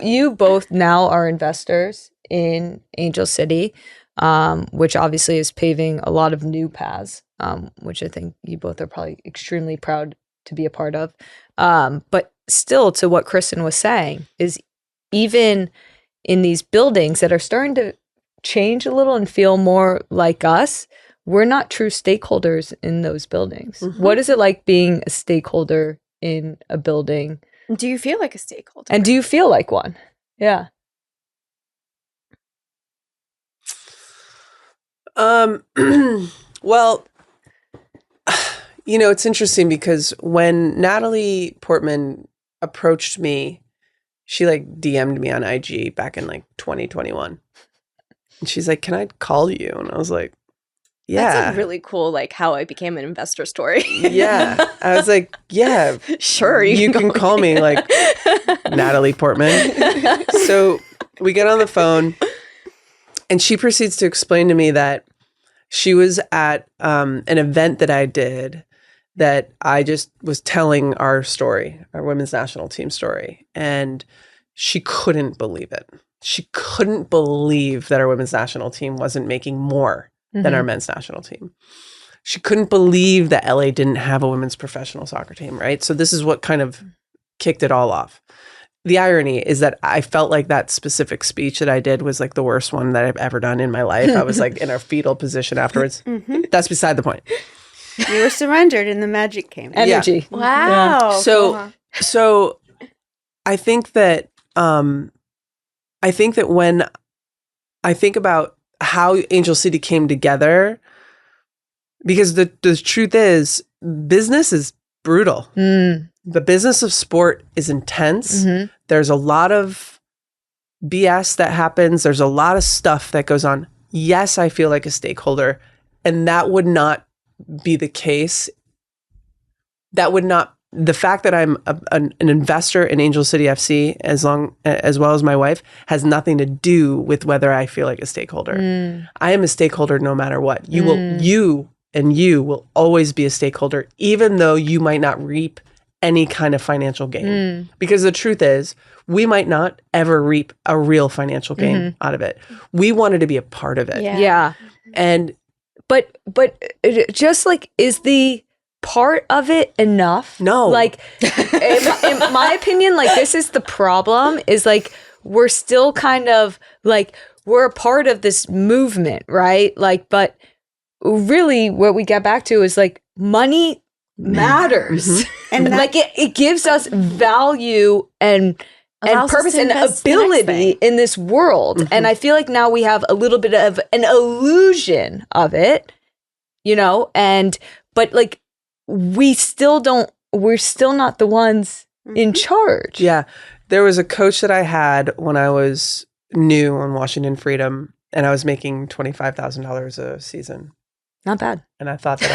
you both now are investors in Angel City, which obviously is paving a lot of new paths, which I think you both are probably extremely proud to be a part of. But still, to what Kristen was saying, is even in these buildings that are starting to change a little and feel more like us, we're not true stakeholders in those buildings. Mm-hmm. What is it like being a stakeholder in a building? Do you feel like a stakeholder? And do you feel like one? Yeah. Well, it's interesting because when Natalie Portman approached me, she DM'd me on IG back in 2021. And she's like, "Can I call you?" And I was like, "Yeah." That's a really cool, how I became an investor story. Yeah. I was like, "Yeah, sure. You can call me Natalie Portman." So we get on the phone and she proceeds to explain to me that she was at an event that I did that I just was telling our story, our women's national team story. And she couldn't believe it. She couldn't believe that our women's national team wasn't making more than our men's national team. She couldn't believe that LA didn't have a women's professional soccer team, right? So this is what kind of kicked it all off. The irony is that I felt like that specific speech that I did was the worst one that I've ever done in my life. I was in a fetal position afterwards. Mm-hmm. That's beside the point. You were surrendered and the magic came. Energy. Yeah. Wow. Yeah. So I think that when I think about how Angel City came together, because the truth is business is brutal. The business of sport is intense. Mm-hmm. There's a lot of BS that happens. There's a lot of stuff that goes on. Yes, I feel like a stakeholder, and that would not be the case. The fact that I'm an investor in Angel City FC, as well as my wife, has nothing to do with whether I feel like a stakeholder. I am a stakeholder no matter what. You will always be a stakeholder, even though you might not reap any kind of financial gain. Because the truth is, we might not ever reap a real financial gain out of it. We wanted to be a part of it. Yeah. And but just is the part of it enough? No. In my opinion, this is the problem, is we're still kind of we're a part of this movement, right? But really what we get back to is money matters. And it gives us value and purpose and ability in this world. And I feel now we have a little bit of an illusion of it, but we're still not the ones in charge. Yeah. There was a coach that I had when I was new on Washington Freedom, and I was making $25,000 a season. Not bad. And I thought that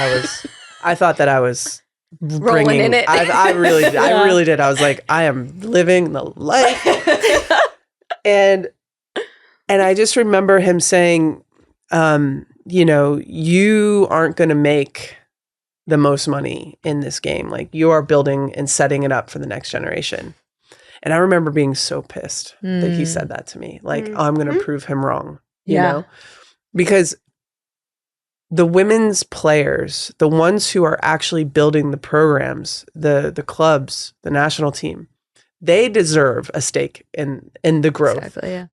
I was rolling in it. I really did. I was like, I am living the life. and I just remember him saying, you aren't going to make the most money in this game. You are building and setting it up for the next generation. And I remember being so pissed that he said that to me. I'm going to prove him wrong, you know? Because the women's players, the ones who are actually building the programs, the clubs, the national team, they deserve a stake in the growth. Exactly, yeah.